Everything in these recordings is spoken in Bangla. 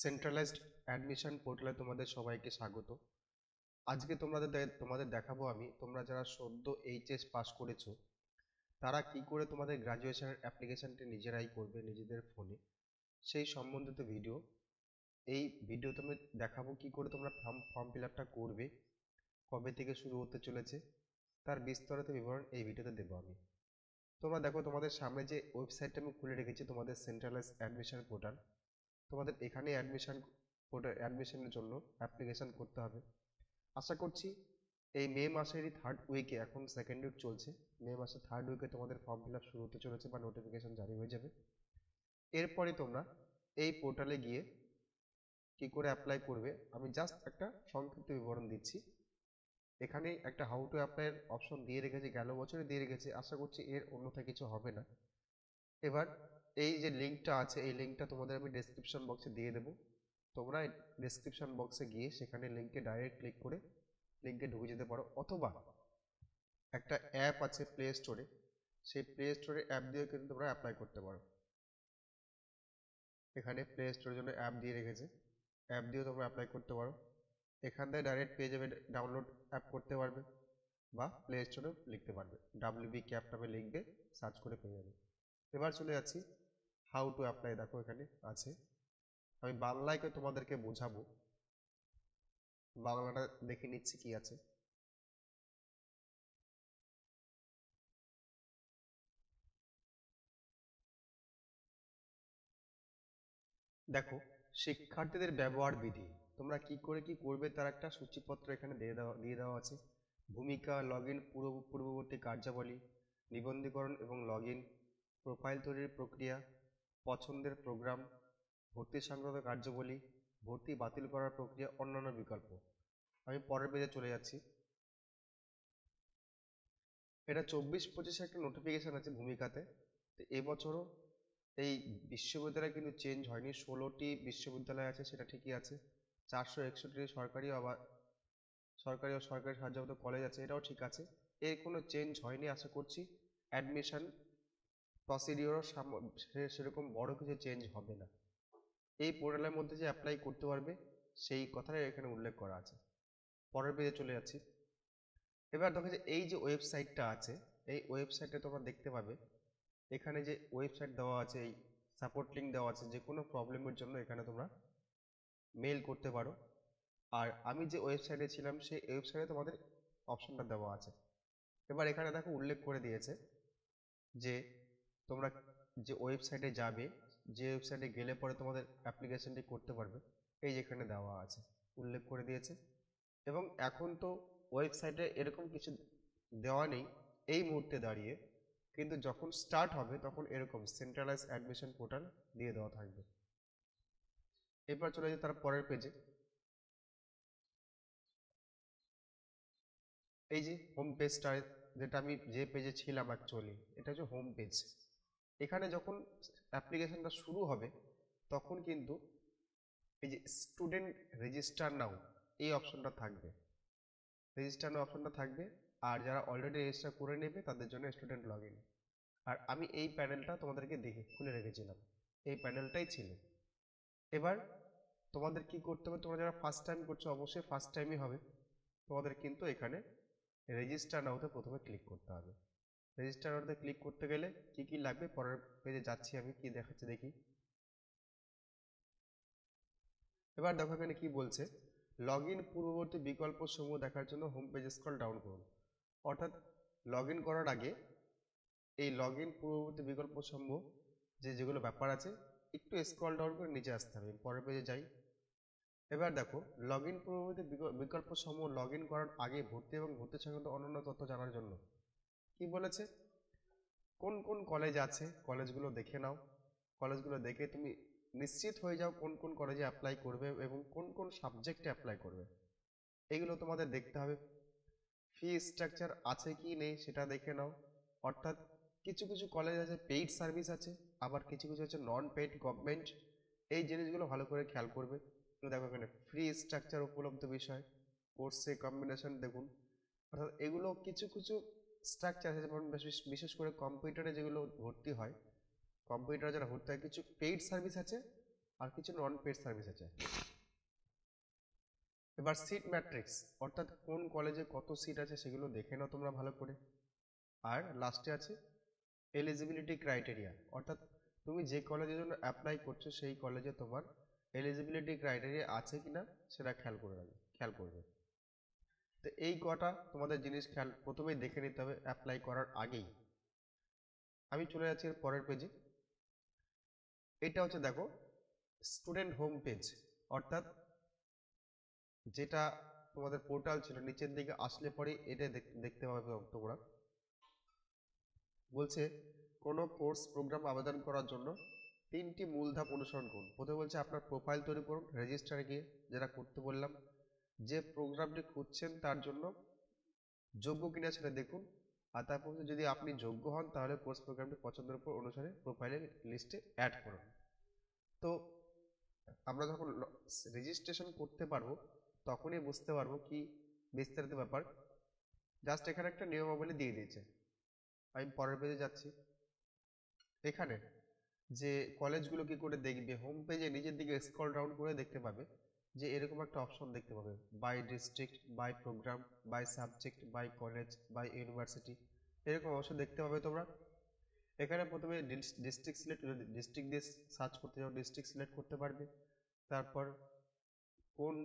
সেন্ট্রালাইজড অ্যাডমিশন পোর্টালে তোমাদের সবাইকে স্বাগত। আজকে তোমাদের দেখাবো আমি তোমরা যারা সদ্য এইচএস পাস করেছো তারা কি করে তোমাদের গ্রাজুয়েশনের অ্যাপ্লিকেশনটি নিজেরাই করবে নিজেদের ফোনে, সেই সম্বন্ধিত ভিডিও। এই ভিডিওতে আমি দেখাবো কি করে তোমরা ফর্ম ফিল আপটা করবে, কবে থেকে শুরু হতে চলেছে, তার বিস্তারিত বিবরণ এই ভিডিওতে দেবো আমি। তোমরা দেখো তোমাদের সামনে যে ওয়েবসাইটটা আমি খুলে রেখেছি, তোমাদের সেন্ট্রালাইজড অ্যাডমিশন পোর্টাল। তোমাদের এখানে অ্যাডমিশনের জন্য অ্যাপ্লিকেশন করতে হবে। আশা করছি এই মে মাসেরই থার্ড উইকে, এখন সেকেন্ড উইক চলছে, মে মাসের থার্ড উইকে তোমাদের ফর্ম ফিল আপ শুরু হতে চলেছে বা নোটিফিকেশন জারি হয়ে যাবে। এরপরে তোমরা এই পোর্টালে গিয়ে কি করে অ্যাপ্লাই করবে আমি জাস্ট একটা সংক্ষিপ্ত বিবরণ দিচ্ছি। এখানে একটা হাউ টু অ্যাপ্লাই এর অপশন দিয়ে রেখেছে, গেল বছরে দিয়ে রেখেছে, আশা করছি এর অন্যথা কিছু হবে না। এবার এই যে লিঙ্কটা আছে, এই লিঙ্কটা তোমাদের আমি ডেসক্রিপশন বক্সে দিয়ে দেবো। তোমরা ডেসক্রিপশন বক্সে গিয়ে সেখানে লিঙ্কে ডাইরেক্ট ক্লিক করে লিঙ্কে ঢুকে যেতে পারো, অথবা একটা অ্যাপ আছে প্লে স্টোরে, সেই প্লে স্টোরে অ্যাপ দিয়েও কিন্তু তোমরা অ্যাপ্লাই করতে পারো। এখানে প্লে স্টোরের জন্য অ্যাপ দিয়ে রেখেছে, অ্যাপ দিয়েও তোমরা অ্যাপ্লাই করতে পারো। এখান থেকে ডাইরেক্ট পেয়ে যাবে, ডাউনলোড অ্যাপ করতে পারবে বা প্লে স্টোরেও লিখতে পারবে, ডাব্লিউবি ক্যাপ নামে লিখবে, সার্চ করে পেয়ে যাবে। এবার চলে যাচ্ছি হাউ টু অ্যাপ্লাই। দেখো এখানে আছে, আমি বাংলায় তোমাদেরকে বোঝাবো, বাংলাটা দেখে নিচ্ছি কি আছে। দেখো, শিক্ষার্থীদের ব্যবহার বিধি, তোমরা কি করে কি করবে তার একটা সূচিপত্র এখানে দিয়ে দেওয়া আছে। ভূমিকা, লগ ইন, পূর্ববর্তী কার্যাবলী, নিবন্ধীকরণ এবং লগ ইন, প্রোফাইল তৈরির প্রক্রিয়া, পছন্দের প্রোগ্রাম, ভর্তি সংক্রান্ত কার্যাবলী, ভর্তি বাতিল করার প্রক্রিয়া, অন্যান্য বিকল্প। আমি পরের পেজে চলে যাচ্ছি। এটা 24-25 একটা নোটিফিকেশন আছে ভূমিকাতে। তো এবছরও এই বিশ্ববিদ্যালয় কিন্তু চেঞ্জ হয়নি, 16টি বিশ্ববিদ্যালয় আছে, সেটা ঠিকই আছে। 461টি সরকারি ও সরকারি সাহায্যপ্রাপ্ত কলেজ আছে, এটাও ঠিক আছে। এর কোনো চেঞ্জ হয়নি, আশা করছি অ্যাডমিশন প্রসিডিওরও সেরকম বড় কিছু চেঞ্জ হবে না। এই পোর্টালের মধ্যে যে অ্যাপ্লাই করতে পারবে সেই কথাটাই এখানে উল্লেখ করা আছে। পরের পেজে চলে যাচ্ছি। এবার দেখো যে এই যে ওয়েবসাইটটা আছে, এই ওয়েবসাইটে তোমরা দেখতে পাবে এখানে যে ওয়েবসাইট দেওয়া আছে, এই সাপোর্ট লিঙ্ক দেওয়া আছে, যে কোনো প্রবলেমের জন্য এখানে তোমরা মেল করতে পারো। আর আমি যে ওয়েবসাইটে ছিলাম সেই ওয়েবসাইটে তোমাদের অপশনটা দেওয়া আছে। এবার এখানে দেখো উল্লেখ করে দিয়েছে যে তোমরা যে ওয়েবসাইটে যাবে, যে ওয়েবসাইটে গেলে পরে তোমাদের অ্যাপ্লিকেশনটি করতে পারবে, এই যেখানে দেওয়া আছে উল্লেখ করে দিয়েছে। এবং এখন তো ওয়েবসাইটে এরকম কিছু দেওয়া নেই এই মুহূর্তে দাঁড়িয়ে, কিন্তু যখন স্টার্ট হবে তখন এরকম সেন্ট্রালাইজ অ্যাডমিশন পোর্টাল দিয়ে দেওয়া থাকবে। এরপর চলে যাই তার পরের পেজে। এই যে হোম পেজটা, যেটা আমি যে পেজে ছিলাম অ্যাকচুয়ালি, এটা হচ্ছে হোম পেজ। এখানে যখন অ্যাপ্লিকেশনটা শুরু হবে তখন কিন্তু এই যে স্টুডেন্ট রেজিস্টার নাও, এই অপশনটা থাকবে, রেজিস্টার নাও অপশনটা থাকবে। আর যারা অলরেডি রেজিস্টার করে নেবে তাদের জন্য স্টুডেন্ট লগ ইন। আর আমি এই প্যানেলটা তোমাদেরকে দেখে খুলে রেখেছিলাম, এই প্যানেলটাই ছিল। এবার তোমাদের কি করতে হবে, তোমরা যারা ফার্স্ট টাইম করছো অবশ্যই ফার্স্ট টাইমই হবে, তোমাদের কিন্তু এখানে রেজিস্টার নাওতে প্রথমে ক্লিক করতে হবে। রেজিস্টার নাওতে ক্লিক করতে গেলে কি কি লাগবে পরের পেজে যাচ্ছি আমি, কি দেখাচ্ছে দেখি। এবার দেখো এখানে কি বলছে, লগ ইন পূর্ববর্তী বিকল্প সমূহ দেখার জন্য হোম পেজে স্ক্রল ডাউন করুন। অর্থাৎ লগ ইন করার আগে এই লগ ইন পূর্ববর্তী বিকল্প সমূহ যেগুলো ব্যাপার আছে, একটু স্ক্রল ডাউন করে নিচে আসতে হবে। পরের পেজে যাই। এবার দেখো, লগ ইন পূর্ববর্তী বিকল্প সমূহ লগ ইন করার আগে ভর্তি এবং ভর্তি সংক্রান্ত অন্যান্য তথ্য জানার জন্য কি বলেছে, কোন কোন কলেজ আছে কলেজগুলো দেখে নাও। কলেজগুলো দেখে তুমি নিশ্চিত হয়ে যাও কোন কোন কলেজে অ্যাপ্লাই করবে এবং কোন কোন সাবজেক্টে অ্যাপ্লাই করবে, এগুলো তোমাদের দেখতে হবে। ফি স্ট্রাকচার আছে কি নেই সেটা দেখে নাও। অর্থাৎ কিছু কিছু কলেজ আছে পেইড সার্ভিস আছে, আবার কিছু কিছু আছে নন পেইড গভর্নমেন্ট, এই জিনিসগুলো ভালো করে খেয়াল করবে। দেখো এখানে ফ্রি স্ট্রাকচার উপলব্ধ বিষয়, কোর্সে কম্বিনেশন দেখুন। অর্থাৎ এগুলো কিছু কিছু স্ট্রাকচার আছে, যেমন বিশেষ করে কম্পিউটারে যেগুলো ভর্তি হয়, কম্পিউটারে যারা ভর্তি হয় কিছু পেইড সার্ভিস আছে, আর কিছু নন পেড সার্ভিস আছে। এবার সিট ম্যাট্রিক্স, অর্থাৎ কোন কলেজে কত সিট আছে সেগুলো দেখে নাও তোমরা ভালো করে। আর লাস্টে আছে এলিজিবিলিটি ক্রাইটেরিয়া, অর্থাৎ তুমি যে কলেজের জন্য অ্যাপ্লাই করছো সেই কলেজে তোমার এলিজিবিলিটি ক্রাইটেরিয়া আছে কিনা সেটা খেয়াল করবে। তো এই কটা তোমাদের জিনিস প্রথমেই দেখে নিতে হবে অ্যাপ্লাই করার আগেই। আমি চলে যাচ্ছি এর পরের পেজে। এটা হচ্ছে দেখো স্টুডেন্ট হোম পেজ, অর্থাৎ যেটা তোমাদের পোর্টাল ছিল নিচের দিকে আসলে পরে এটা দেখতে পাবে তোমরা। বলছে কোনো কোর্স প্রোগ্রাম আবেদন করার জন্য 3টি মূল ধাপ অনুসরণ করুন। প্রথমে বলছে আপনার প্রোফাইল তৈরি করুন রেজিস্টারে গিয়ে, যেটা করতে বললাম। যে প্রোগ্রামটি খুঁজছেন তার জন্য যোগ্য কিনা সেটা দেখুন। আর তারপর যদি আপনি যোগ্য হন তাহলে কোর্স প্রোগ্রামটি পছন্দের উপর অনুসারে প্রোফাইলের লিস্টে অ্যাড করুন। তো আমরা যখন রেজিস্ট্রেশন করতে পারবো তখনই বুঝতে পারবো কি বিস্তারিত ব্যাপার। জাস্ট এখানে একটা নিয়মাবলী দিয়ে দিয়েছে। আমি পরের পেজে যাচ্ছি। এখানে যে কলেজগুলো কি করে দেখবে, হোম পেজে নিচের দিকে স্ক্রল ডাউন করে দেখতে পাবে যে এরকম একটা অপশন দেখতে পাবে, by district, by program, by subject, by college, by university, এরকম অপশন দেখতে পাবে তোমরা। এখানে প্রথমে ডিস্ট্রিক্ট সিলেক্ট, ডিস্ট্রিক্ট দিয়ে সার্চ করতে যাও ডিস্ট্রিক্ট সিলেক্ট করতে পারবে। তারপর কোন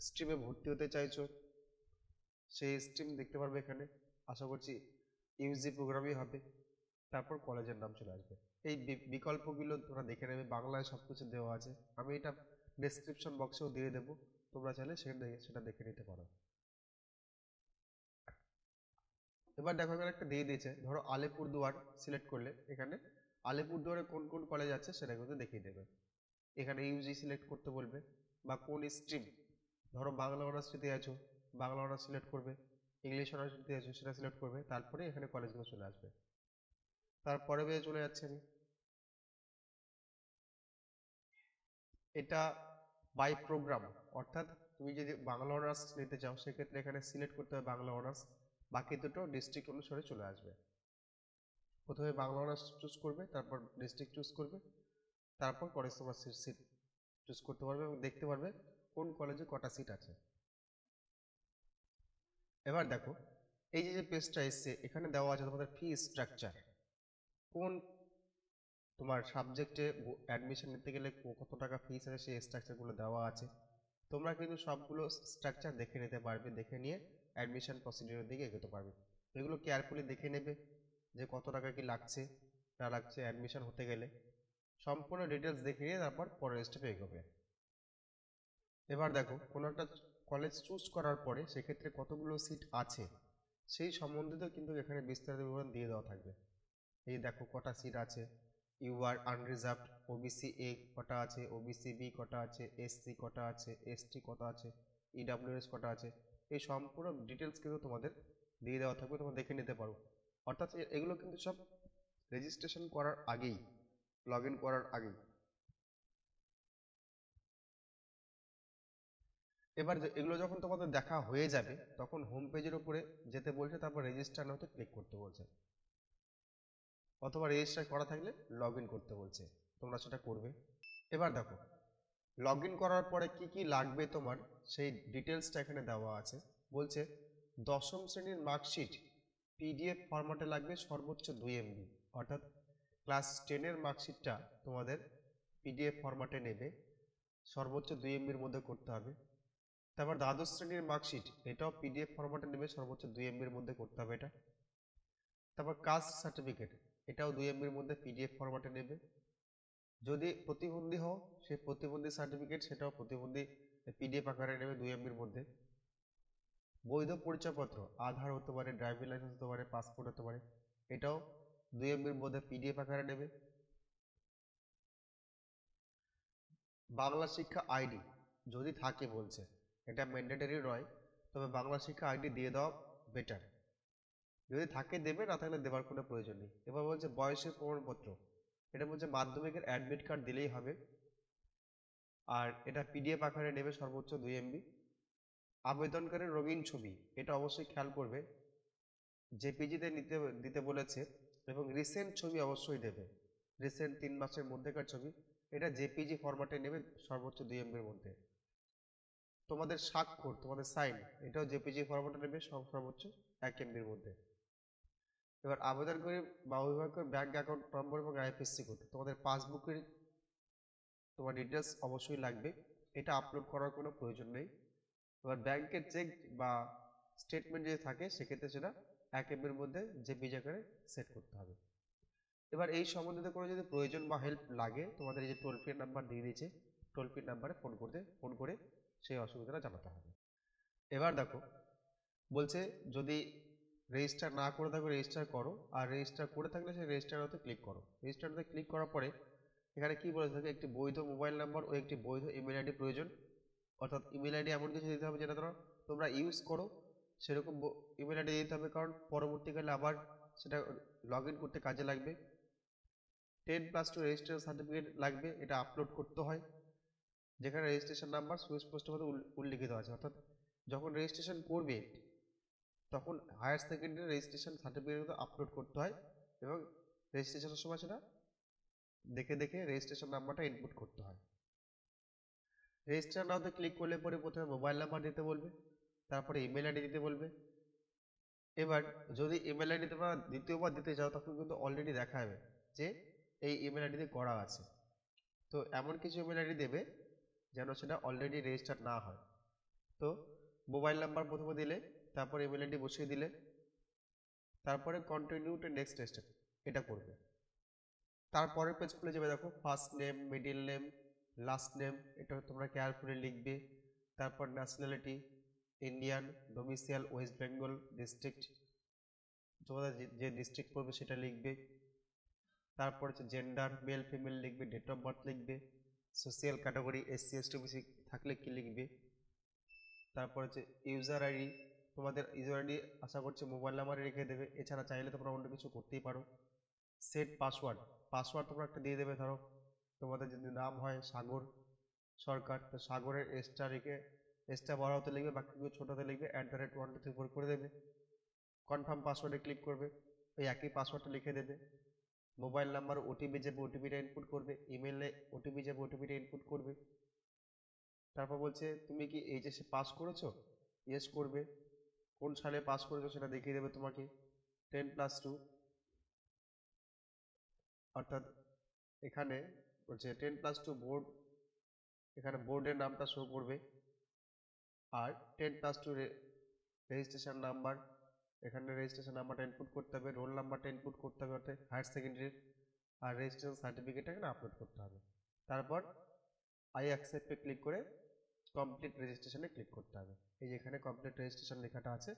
স্ট্রিমে ভর্তি হতে চাইছো সেই স্ট্রিম দেখতে পারবে এখানে। আশা করছি ইউজি প্রোগ্রামই হবে। তারপর কলেজের নাম চলে আসবে। এই বিকল্পগুলো তোমরা দেখে নেবে, বাংলায় সবকিছু দেওয়া আছে। আমি এটা ডেসক্রিপশন বক্সেও দিয়ে দেবো, তোমরা চাইলে সেটা দেখে নিতে পারো। এবার দেখো এখানে একটা দিয়ে দিয়েছে, ধরো আলিপুরদুয়ার সিলেক্ট করলে এখানে আলিপুরদুয়ারে কোন কোন কলেজ আছে সেটা কিন্তু দেখিয়ে দেবে। এখানে ইউজি সিলেক্ট করতে বলবে, বা কোন স্ট্রিম, ধরো বাংলা অনার্স যদি আছো বাংলা অনার্স সিলেক্ট করবে, ইংলিশ অনার্স যদি আছো সেটা সিলেক্ট করবে, তারপরে এখানে কলেজগুলো চলে আসবে। তারপরে বেজে চলে যাচ্ছে আমি। এটা বাই প্রোগ্রাম, অর্থাৎ তুমি যদি বাংলা অনার্স নিতে চাও সেক্ষেত্রে এখানে সিলেক্ট করতে হবে বাংলা অনার্স, বাকি দুটো ডিস্ট্রিক্ট অনুসারে চলে আসবে। প্রথমে বাংলা অনার্স চুজ করবে, তারপর ডিস্ট্রিক্ট চুজ করবে, তারপর কলেজ তোমার সিট চুজ করতে পারবে এবং দেখতে পারবে কোন কলেজে কটা সিট আছে। এবার দেখো এই যে পেজটা এসছে এখানে দেওয়া আছে তোমাদের ফি স্ট্রাকচার, কোন তোমার সাবজেক্টে অ্যাডমিশন নিতে গেলে কত টাকা ফিস আছে সেই স্ট্রাকচারগুলো দেওয়া আছে। তোমরা কিন্তু সবগুলো স্ট্রাকচার দেখে নিতে পারবে, দেখে নিয়ে অ্যাডমিশন প্রসিডিউরের দিকে এগোতে পারবে। এগুলো কেয়ারফুলি দেখে নেবে যে কত টাকা কি লাগছে না লাগছে অ্যাডমিশন হতে গেলে, সম্পূর্ণ ডিটেলস দেখে নিয়ে তারপর পরের স্টেপে এগোবে। এবার দেখো কোনো একটা কলেজ চুজ করার পরে সেক্ষেত্রে কতগুলো সিট আছে সেই সম্বন্ধিত কিন্তু এখানে বিস্তারিত বিবরণ দিয়ে দেওয়া থাকবে। এই দেখো কটা সিট আছে, ইউআর আনরিজার্ভড, ওবিসি এ কটা আছে, ওবিসি বি কটা আছে, এসসি কটা আছে, এসটি কটা আছে, ইডাব্লিউএস কটা আছে, এই সম্পূর্ণ ডিটেলস কিন্তু তোমাদের দিয়ে দেওয়া থাকবে, তোমরা দেখে নিতে পারো। অর্থাৎ এগুলো কিন্তু সব রেজিস্ট্রেশন করার আগেই, লগ ইন করার আগেই। এবার এগুলো যখন তোমাদের দেখা হয়ে যাবে তখন হোম পেজের উপরে যেতে বলছে, তারপর রেজিস্টার নাওতে ক্লিক করতে বলছে, অথবা রেজিস্টার করা থাকলে লগ ইন করতে বলছে, তোমরা সেটা করবে। এবার দেখো লগ ইন করার পরে কি কি লাগবে তোমার সেই ডিটেলসটা এখানে দেওয়া আছে। বলছে দশম শ্রেণীর মার্কশিট পিডিএফ ফরম্যাটে লাগবে সর্বোচ্চ 2 MB, অর্থাৎ ক্লাস 10-এর মার্কশিটটা তোমাদের পিডিএফ ফরম্যাটে নেবে, সর্বোচ্চ 2 MBর মধ্যে করতে হবে। তারপর দ্বাদশ শ্রেণীর মার্কশিট, এটাও পিডিএফ ফরম্যাটে নেবে, সর্বোচ্চ 2 MBর মধ্যে করতে হবে এটা। তারপর কাস্ট সার্টিফিকেট, এটাও 2 MBর মধ্যে পিডিএফ ফরম্যাটে নেবে। যদি প্রতিবন্ধী হও সেই প্রতিবন্ধী সার্টিফিকেট, সেটাও প্রতিবন্ধী পিডিএফ আকারে নেবে 2 MBর মধ্যে। বৈধ পরিচয়পত্র, আধার হতে পারে, ড্রাইভিং লাইসেন্স হতে পারে, পাসপোর্ট হতে পারে, এটাও 2 MBর মধ্যে পিডিএফ আকারে নেবে। বাংলা শিক্ষা আইডি যদি থাকে বলছে, এটা ম্যান্ডেটরি নয়, তবে বাংলা শিক্ষা আইডি দিয়ে দেওয়া বেটার, যদি থাকে দেবে, না থাকলে দেওয়ার কোনো প্রয়োজন নেই। এবার বলছে বয়সের প্রমাণপত্র, এটা বলছে মাধ্যমিকের অ্যাডমিট কার্ড দিলেই হবে, আর এটা পিডিএফ আকারে নেবে সর্বোচ্চ 2 MB। আবেদনকারীর রঙিন ছবি, এটা অবশ্যই খেয়াল করবে, জেপিজিতে দিতে বলেছে, এবং রিসেন্ট ছবি অবশ্যই দেবে, রিসেন্ট 3 মাসের মধ্যেকার ছবি। এটা জেপিজি ফরম্যাটে নেবে সর্বোচ্চ 2 এমবির মধ্যে। তোমাদের স্বাক্ষর, তোমাদের সাইন, এটাও জেপিজি ফরম্যাটে নেবে সর্বোচ্চ 1 এমবির মধ্যে। এবার আবেদনকারী বা অভিভাবকের ব্যাংক অ্যাকাউন্ট নম্বর এবং আইএফএসসি কোড, তোমাদের পাসবুকের তোমার ডিটেলস অবশ্যই লাগবে, এটা আপলোড করার কোনো প্রয়োজন নেই। এবার ব্যাংকের চেক বা স্টেটমেন্ট যদি থাকে সেক্ষেত্রে সেটা 1 এমবির মধ্যে জেপিজি আকারে সেট করতে হবে। এবার এই সম্বন্ধিত কোনো যদি প্রয়োজন বা হেল্প লাগে, তোমাদের এই যে টোল ফ্রি নাম্বার দিয়ে দিয়েছে, টোল ফ্রি নাম্বারে ফোন করে সেই অসুবিধাটা জানাতে হবে। এবার দেখো বলছে যদি রেজিস্টার না করে থাকো রেজিস্টার করো, আর রেজিস্টার করে থাকলে সেই রেজিস্টারতে ক্লিক করো। রেজিস্টারতে ক্লিক করার পরে এখানে কি বলে থাকে, একটি বৈধ মোবাইল নাম্বার ও একটি বৈধ ইমেল আইডি প্রয়োজন। অর্থাৎ ইমেল আইডি এমন কিছু দিতে হবে যেটা তোমরা ইউজ করো সেরকম ইমেল আইডি দিতে হবে, কারণ পরবর্তীকালে আবার সেটা লগ ইন করতে কাজে লাগবে। 10+2 রেজিস্ট্রেশন সার্টিফিকেট লাগবে, এটা আপলোড করতে হয়, যেখানে রেজিস্ট্রেশন নাম্বার সুস্পষ্টভাবে উল্লিখিত আছে। অর্থাৎ যখন রেজিস্ট্রেশন করবে তখন higher secondary registration certificate upload করতে হয়, এবং রেজিস্ট্রেশনের সময় সেটা দেখে দেখে রেজিস্ট্রেশন নাম্বারটা ইনপুট করতে হয়। রেজিস্ট্রেশন নাওতে ক্লিক করলে পরে প্রথমে মোবাইল নাম্বার দিতে বলবে, তারপরে ইমেল আইডি দিতে বলবে। এবার যদি ইমেল আইডি তোমরা দ্বিতীয়বার দিতে চাও তখন কিন্তু অলরেডি দেখাবে যে এই ইমেল আইডিতে করা আছে। তো এমন কিছু ইমেল আইডি দেবে যেন সেটা অলরেডি রেজিস্টার না হয়। তো মোবাইল নাম্বার প্রথমে দিলে, তারপরে ইমেল আইডি বসিয়ে দিলে, তারপরে কন্টিনিউ টু নেক্সট স্টেপ এটা করবে। তারপরের পেজ খুলে যাবে, দেখো first name, middle name, last name, এটা তোমরা কেয়ারফুলি লিখবে। তারপর nationality Indian, domicile West Bengal, district তোমাদের যে ডিস্ট্রিক্ট পড়বে সেটা লিখবে। তারপর হচ্ছে জেন্ডার, মেল ফিমেল লিখবে, ডেট অফ বার্থ লিখবে, social category SC ST OBC থাকলে কি লিখবে। তারপর হচ্ছে ইউজার আইডি, তোমাদের ইউজার আইডি আশা করছি মোবাইল নাম্বারে রেখে দেবে, এছাড়া চাইলে তোমরা অন্য কিছু করতেই পারো। সেট পাসওয়ার্ড, পাসওয়ার্ড তোমরা একটা দিয়ে দেবে। ধরো তোমাদের যদি নাম হয় সাগর সরকার, তো সাগরের এসটা রেখে এসটা বড় হতে লিখবে, বাকিগুলো ছোট হতে লিখবে, @123 করে দেবে। কনফার্ম পাসওয়ার্ডে ক্লিক করবে, ওই একই পাসওয়ার্ডটা লিখে দেবে। মোবাইল নাম্বার ওটিপি যাবে, ওটিপিটা ইনপুট করবে। ইমেলে ওটিপি যাবে, ওটিপিটা ইনপুট করবে। তারপর বলছে তুমি কি এইচএসে পাস করেছো, ইয়েস করবে। কোন সালে পাস করেছো সেটা দেখিয়ে দেবে তোমাকে। 10+2, অর্থাৎ এখানে বলছে 10+2 বোর্ড, এখানে বোর্ডের নামটা শো করবে। আর 10+2 রেজিস্ট্রেশন নাম্বার, এখানে রেজিস্ট্রেশন নাম্বারটা ইনপুট করতে হবে, রোল নাম্বারটা ইনপুট করতে হবে অর্থাৎ হায়ার সেকেন্ডারির, আর রেজিস্ট্রেশন সার্টিফিকেটটা এখানে আপলোড করতে হবে। তারপর আই অ্যাকসেপ্টে ক্লিক করে কমপ্লিট রেজিস্ট্রেশনে ক্লিক করতে হবে। এই যে এখানে কমপ্লিট রেজিস্ট্রেশন লেখাটা আছে,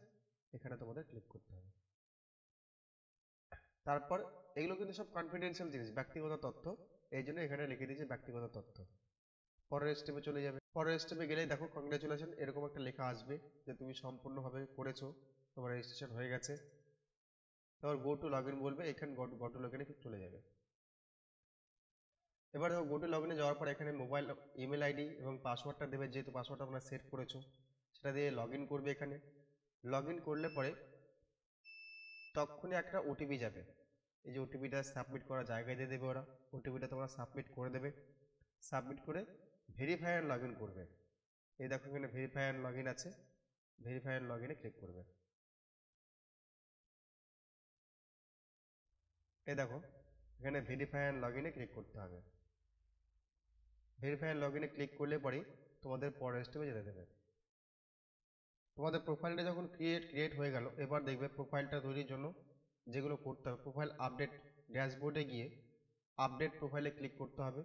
এখানে তোমাদের ক্লিক করতে হবে। তারপর এগুলো কিন্তু সব কনফিডেন্সিয়াল জিনিস, ব্যক্তিগত তথ্য, এই জন্য এখানে লিখে দিয়েছে ব্যক্তিগত তথ্য। পরের স্টেপে চলে যাবে। পরের স্টেপে গেলেই দেখো কংগ্রেচুলেশন এরকম একটা লেখা আসবে যে তুমি সম্পূর্ণভাবে করেছো, তোমার রেজিস্ট্রেশন হয়ে গেছে। তারপর গো টু লগ ইন বলবে, এখানে গো টু লগ ইনে চলে যাবে। এবার দেখো গো টু লগ ইনে যাওয়ার পর এখানে মোবাইল ইমেল আইডি এবং পাসওয়ার্ডটা দেবে, যেহেতু পাসওয়ার্ডটা তোমরা সেট করেছো সেটা দিয়ে লগ ইন করবে। এখানে লগ ইন করলে পরে তখনই একটা ওটিপি যাবে, এই যে ওটিপিটা সাবমিট করার জায়গায় দিয়ে দেবে ওরা, ওটিপিটা তোমরা সাবমিট করে দেবে। সাবমিট করে ভেরিফাই অ্যান্ড লগ ইন করবে। এই দেখো এখানে ভেরিফাই অ্যান্ড লগ ইন আছে, ভেরিফাই অ্যান্ড লগ ইনে ক্লিক করবে। এই দেখো এখানে ভেরিফাই অ্যান্ড লগ ইনে ক্লিক করতে হবে। ভেরিফাই অ্যান্ড লগ ইনে ক্লিক করলে পরেই তোমাদের পরের স্টেপে যেতে দেবে। তোমাদের প্রোফাইলটা যখন ক্রিয়েট হয়ে গেল, এবার দেখবে প্রোফাইলটা তৈরির জন্য যেগুলো করতে হবে, প্রোফাইল আপডেট, ড্যাশবোর্ডে গিয়ে আপডেট প্রোফাইলে ক্লিক করতে হবে।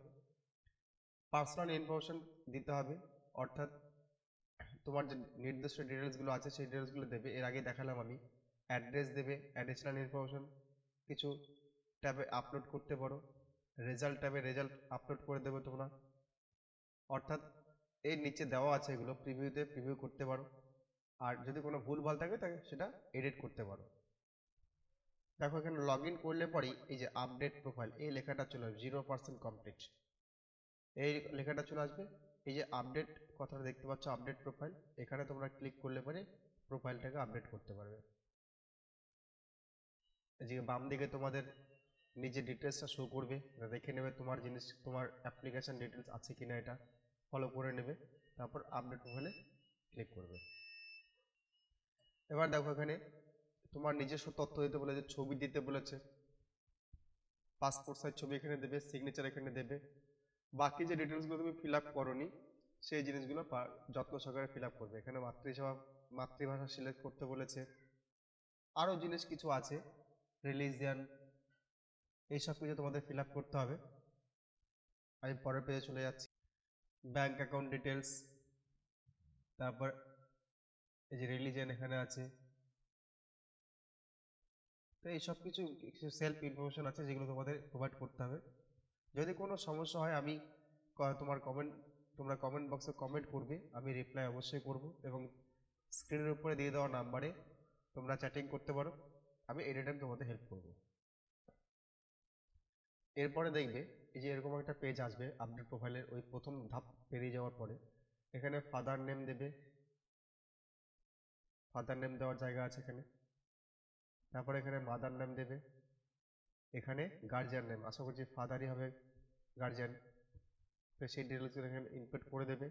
পার্সোনাল ইনফরমেশন দিতে হবে, অর্থাৎ তোমার যে নির্দিষ্ট ডিটেলসগুলো আছে সেই ডিটেলসগুলো দেবে। এর আগে দেখালাম আমি, অ্যাড্রেস দেবে, অ্যাডিশনাল ইনফরমেশন কিছু ট্যাবে আপলোড করতে পারো, রেজাল্ট ট্যাবে রেজাল্ট আপলোড করে দেবে তোমরা, অর্থাৎ এর নিচে দেওয়া আছে এগুলো প্রিভিউতে প্রিভিউ করতে পারো। আর যদি কোনো ভুল ভাল থাকে তাহলে সেটা এডিট করতে পারো। দেখো এখানে লগ ইন করলে পরেই এই যে আপডেট প্রোফাইল এই লেখাটা চলে আসবে, 0% কমপ্লিট এই লেখাটা চলে আসবে। এই যে আপডেট কথাটা দেখতে পাচ্ছ, আপডেট প্রোফাইল, এখানে তোমরা ক্লিক করলে পরে প্রোফাইলটাকে আপডেট করতে পারবে। এই যে বাম দিকে তোমাদের নিজের ডিটেলসটা শো করবে, দেখে নেবে তোমার জিনিস, তোমার অ্যাপ্লিকেশন ডিটেলস আছে কিনা, এটা ফলো করে নেবে। তারপর আপডেট প্রোফাইলে ক্লিক করবে। এবার দেখো এখানে তোমার নিজস্ব তথ্য দিতে বলেছে, ছবি দিতে বলেছে, পাসপোর্ট সাইজ ছবি এখানে দেবে, সিগনেচার এখানে দেবে। বাকি যে ডিটেলসগুলো তুমি ফিল আপ করোনি সেই জিনিসগুলো যত্ন সহকারে ফিল আপ করবে। এখানে মাতৃভাষা সিলেক্ট করতে বলেছে, আরও জিনিস কিছু আছে, রিলিজিয়ান, এইসব কিছু তোমাদের ফিল আপ করতে হবে। আমি পরের পেজে চলে যাচ্ছি। ব্যাংক অ্যাকাউন্ট ডিটেলস, তারপর এই যে রিলিজিয়ান এখানে আছে। তো এইসব কিছু সেলফ ইনফরমেশন আছে যেগুলো তোমাদের প্রোভাইড করতে হবে। যদি কোনো সমস্যা হয় আমি তোমরা কমেন্ট বক্সে কমেন্ট করবে, আমি রিপ্লাই অবশ্যই করব, এবং স্ক্রিনের উপরে দিয়ে দেওয়া নাম্বারে তোমরা চ্যাটিং করতে পারো, আমি এনি টাইম তোমাদের হেল্প করব। এরপরে দেখবে এই যে এরকম একটা পেজ আসবে আপডেট প্রোফাইলের ওই প্রথম ধাপ পেরিয়ে যাওয়ার পরে। এখানে ফাদার নেম দেবে, ফাদার নেম দেওয়ার জায়গা আছে এখানে। তারপরে এখানে মাদার নেম দেবে, এখানে গার্জিয়ান নেম, আশা করছি ফাদারই হবে গার্জিয়ান, তো সেই ডিটেলসগুলো এখানে ইনপুট করে দেবে।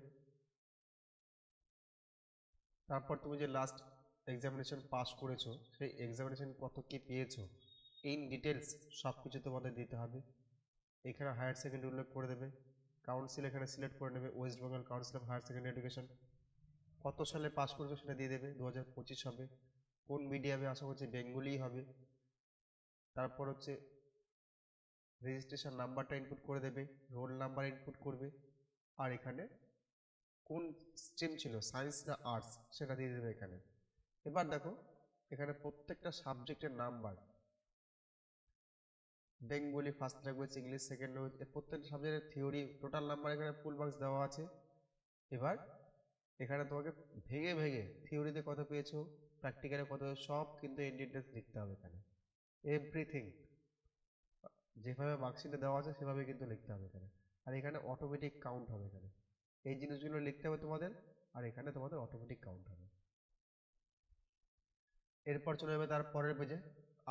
তারপর তুমি যে লাস্ট এক্সামিনেশন পাস করেছো সেই এক্সামিনেশন কত কি পেয়েছো ইন ডিটেলস সব কিছু তোমাদের দিতে হবে। এখানে হায়ার সেকেন্ডারি উল্লেখ করে দেবে, কাউন্সিল এখানে সিলেক্ট করে নেবে, West Bengal council of higher secondary education. কত সালে পাস করেছো সেটা দিয়ে দেবে, 2025 হবে। কোন মিডিয়ামে, আশা করছি বেঙ্গলি হবে। তারপর হচ্ছে রেজিস্ট্রেশন নাম্বারটা ইনপুট করে দেবে, রোল নাম্বার ইনপুট করবে, আর এখানে কোন স্ট্রিম ছিল, সায়েন্স না আর্টস, সেটা দিয়ে দেবে এখানে। এবার দেখো এখানে প্রত্যেকটা সাবজেক্টের number, Bengali first language, English second language, এর প্রত্যেকটা সাবজেক্টের থিওরি টোটাল নাম্বার এখানে ফুল মার্কস দেওয়া আছে। এবার এখানে তোমাকে ভেঙে ভেঙে থিওরিতে কত পেয়েছো, প্র্যাকটিক্যালে কত, সব কিন্তু ইন ডিটেলস লিখতে হবে এখানে, এভরিথিং যেভাবে মার্কশিটে দেওয়া আছে সেভাবে কিন্তু লিখতে হবে এখানে। আর এখানে অটোমেটিক কাউন্ট হবে এখানে, এই জিনিসগুলো লিখতে হবে তোমাদের, আর এখানে তোমাদের অটোমেটিক কাউন্ট হবে। এরপর চলে যাবে তার পরের পেজে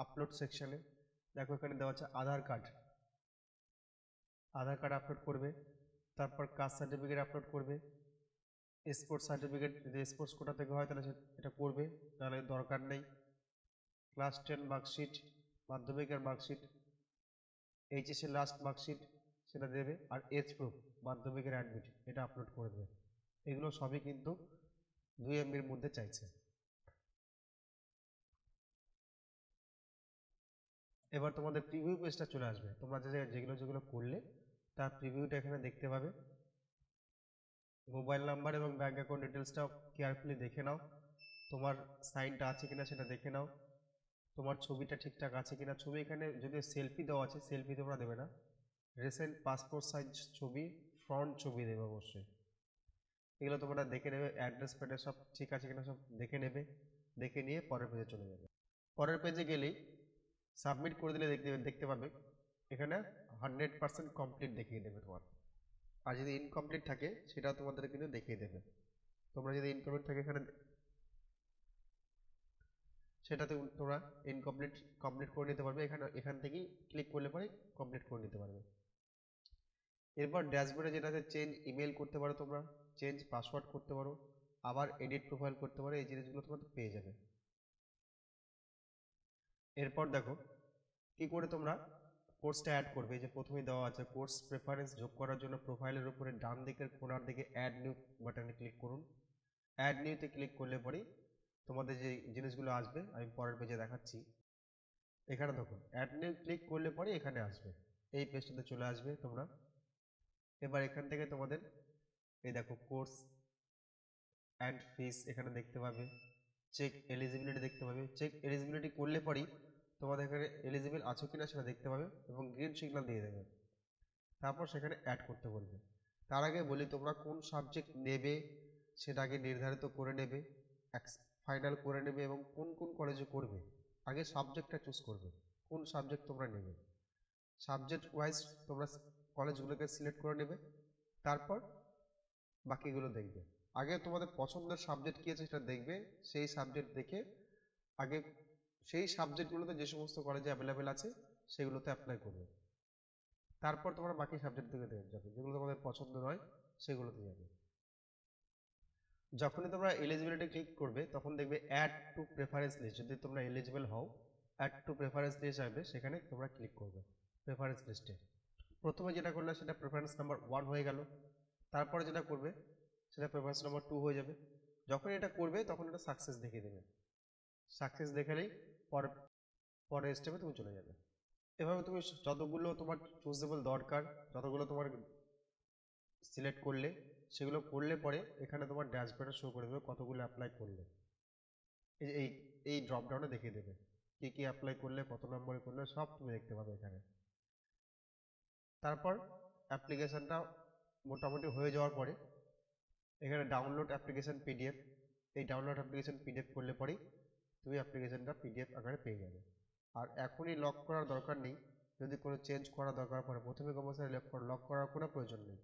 আপলোড সেকশনে। দেখো এখানে দেওয়া আছে আধার কার্ড, আধার কার্ড আপলোড করবে। তারপর কাস্ট সার্টিফিকেট আপলোড করবে, স্পোর্টস সার্টিফিকেট যদি স্পোর্টস কোটা থেকে হয় তাহলে এটা করবে, নাহলে দরকার নেই। ক্লাস 10 মার্কশিট, মাধ্যমিকের মার্কশিট, এইচএসের লাস্ট মার্কশিট সেটা দেবে, আর এজ প্রুফ, মাধ্যমিকের অ্যাডমিট, এটা আপলোড করে দেবে। এগুলো সবই কিন্তু 2 MBর মধ্যে চাইছে। এবার তোমাদের প্রিভিউ পেজটা চলে আসবে, তোমরা যেগুলো যেগুলো করলে তার প্রিভিউটা এখানে দেখতে পাবে। মোবাইল নাম্বার এবং ব্যাংক অ্যাকাউন্ট ডিটেলসটাও কেয়ারফুলি দেখে নাও, তোমার সাইনটা আছে কিনা সেটা দেখে নাও, তোমার ছবিটা ঠিকঠাক আছে কিনা। ছবি এখানে যদি সেলফি দেওয়া আছে, সেলফি তোমরা দেবে না, রিসেন্ট পাসপোর্ট সাইজ ছবি, ফ্রন্ট ছবি দেবে অবশ্যই। এগুলো তোমরা দেখে নেবে, অ্যাড্রেস প্যাড্রেস সব ঠিক আছে কিনা সব দেখে নেবে, দেখে নিয়ে পরের পেজে চলে যাবে। পরের পেজে গেলেই সাবমিট করে দিলে দেখতে পাবে এখানে 100% কমপ্লিট দেখিয়ে দেবে তোমার। আর যদি ইনকমপ্লিট থাকে সেটা তোমাদের কিন্তু দেখিয়ে দেবে। তোমরা যদি ইনকমপ্লিট থাকে এখানে সেটাতে তোমরা কমপ্লিট করে নিতে পারবে, এখান থেকেই ক্লিক করলে পরে কমপ্লিট করে নিতে পারবে। এরপর ড্যাশবোর্ডে যেটা আছে চেঞ্জ ইমেল করতে পারো, তোমরা চেঞ্জ পাসওয়ার্ড করতে পারো, আবার এডিট প্রোফাইল করতে পারো, এই জিনিসগুলো তোমরা পেয়ে যাবে। এরপর দেখো কি করে তোমরা কোর্সটা অ্যাড করবে। যে প্রথমেই দেওয়া আছে কোর্স প্রেফারেন্স যোগ করার জন্য প্রোফাইলের উপরে ডান দিকের কোণার দিকে অ্যাড নিউ বাটনে ক্লিক করুন। অ্যাড নিউতে ক্লিক করলে পরেই তোমাদের যে জিনিসগুলো আসবে আমি পরের পেজে দেখাচ্ছি। এখানে দেখো অ্যাড নিউ ক্লিক করলে পরে এখানে আসবে, এই পেজটাতে চলে আসবে তোমরা। এবার এখান থেকে তোমাদের এই দেখো কোর্স অ্যান্ড ফিস এখানে দেখতে পাবে, চেক এলিজিবিলিটি দেখতে পাবে। চেক এলিজিবিলিটি করলে পরেই তোমাদের এখানে এলিজিবল আছো কিনা সেটা দেখতে পাবে এবং গ্রিন সিগন্যাল দিয়ে দেবে, তারপর সেখানে অ্যাড করতে বলবে। তার আগে বলি তোমরা কোন সাবজেক্ট নেবে সেটা আগে নির্ধারিত করে নেবে, ফাইনাল করে নেবে, এবং কোন কোন কলেজে করবে আগে সাবজেক্টটা চুজ করবে, কোন সাবজেক্ট তোমরা নেবে। সাবজেক্ট ওয়াইজ তোমরা কলেজগুলোকে সিলেক্ট করে নেবে, তারপর বাকিগুলো দেখবে। আগে তোমাদের পছন্দের সাবজেক্ট কী আছে সেটা দেখবে, সেই সাবজেক্ট দেখে আগে সেই সাবজেক্টগুলোতে যে সমস্ত কলেজে অ্যাভেলেবেল আছে সেগুলোতে অ্যাপ্লাই করবে। তারপর তোমরা বাকি সাবজেক্ট দিকে যাবে, যেগুলো তোমাদের পছন্দ নয় সেগুলোতে যাবে। যখনই তোমরা এলিজিবিলিটি ক্লিক করবে তখন দেখবে অ্যাড টু প্রেফারেন্স লিস্ট। যদি তোমরা এলিজিবল হও, অ্যাড টু প্রেফারেন্স লিস্ট আসবে, সেখানে তোমরা ক্লিক করবে। প্রেফারেন্স লিস্টে প্রথমে যেটা করলে সেটা প্রেফারেন্স নাম্বার 1 হয়ে গেল। তারপরে যেটা করবে সেটা প্রেফারেন্স নাম্বার 2 হয়ে যাবে। যখন এটা করবে তখন এটা সাকসেস দেখিয়ে দেবে। সাকসেস দেখালেই পরের স্টেপে তুমি চলে যাবে। এভাবে তুমি যতগুলো তোমার চুজেবল দরকার, যতগুলো তোমার সিলেক্ট করলে, সেগুলো করলে পরে এখানে তোমার ড্যাশবোর্ডে শো করে দেবে কতগুলো অ্যাপ্লাই করলে। এই এই এই ড্রপ ডাউনে দেখিয়ে দেবে কি কি অ্যাপ্লাই করলে, কত নম্বরে করলে, সব তুমি দেখতে পাবে এখানে। তারপর অ্যাপ্লিকেশনটা মোটামুটি হয়ে যাওয়ার পরে এখানে ডাউনলোড অ্যাপ্লিকেশন পিডিএফ, এই ডাউনলোড অ্যাপ্লিকেশন পিডিএফ করলে পরেই তুমি অ্যাপ্লিকেশনটা পিডিএফ আকারে পেয়ে যাবে। আর এখনই লক করার দরকার নেই। যদি কোনো চেঞ্জ করার দরকার পড়ে প্রথমে কম্পালসারি লক করার কোনো প্রয়োজন নেই।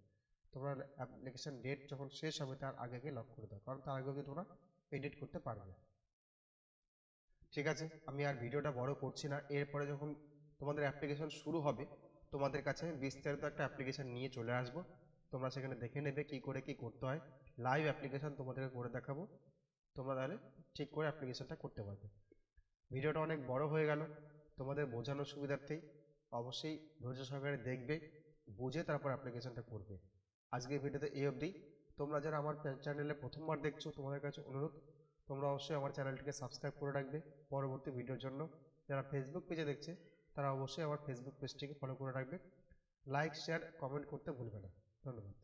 তোমরা অ্যাপ্লিকেশন ডেট যখন শেষ হবে তার আগে লক করে দাও, কারণ তার আগে অবধি তোমরা এডিট করতে পারবে। ঠিক আছে, আমি আর ভিডিওটা বড় করছি না। এরপরে যখন তোমাদের অ্যাপ্লিকেশন শুরু হবে তোমাদের কাছে আমি বিস্তারিত একটা অ্যাপ্লিকেশন নিয়ে চলে আসব। তোমরা সেখানে দেখে নেবে কি করে কি করতে হয়। লাইভ অ্যাপ্লিকেশন তোমাদেরকে করে দেখাবো, তোমরা তাহলে ঠিক করে অ্যাপ্লিকেশনটা করতে পারবে। ভিডিওটা অনেক বড় হয়ে গেল, তোমাদের বোঝানোর সুবিধার্থেই অবশ্যই ধৈর্য সহকারে দেখবে, বুঝে তারপর অ্যাপ্লিকেশনটা করবে। আজকের ভিডিওতে এই অবধি। তোমরা যারা আমার চ্যানেলে প্রথমবার দেখছো তোমাদের কাছে অনুরোধ, তোমরা অবশ্যই আমার চ্যানেলটিকে সাবস্ক্রাইব করে রাখবে পরবর্তী ভিডিওর জন্য। যারা ফেসবুক পেজে দেখছে তারা অবশ্যই আমার ফেসবুক পেজটিকে ফলো করে রাখবে। লাইক শেয়ার কমেন্ট করতে ভুলবে না। ধন্যবাদ।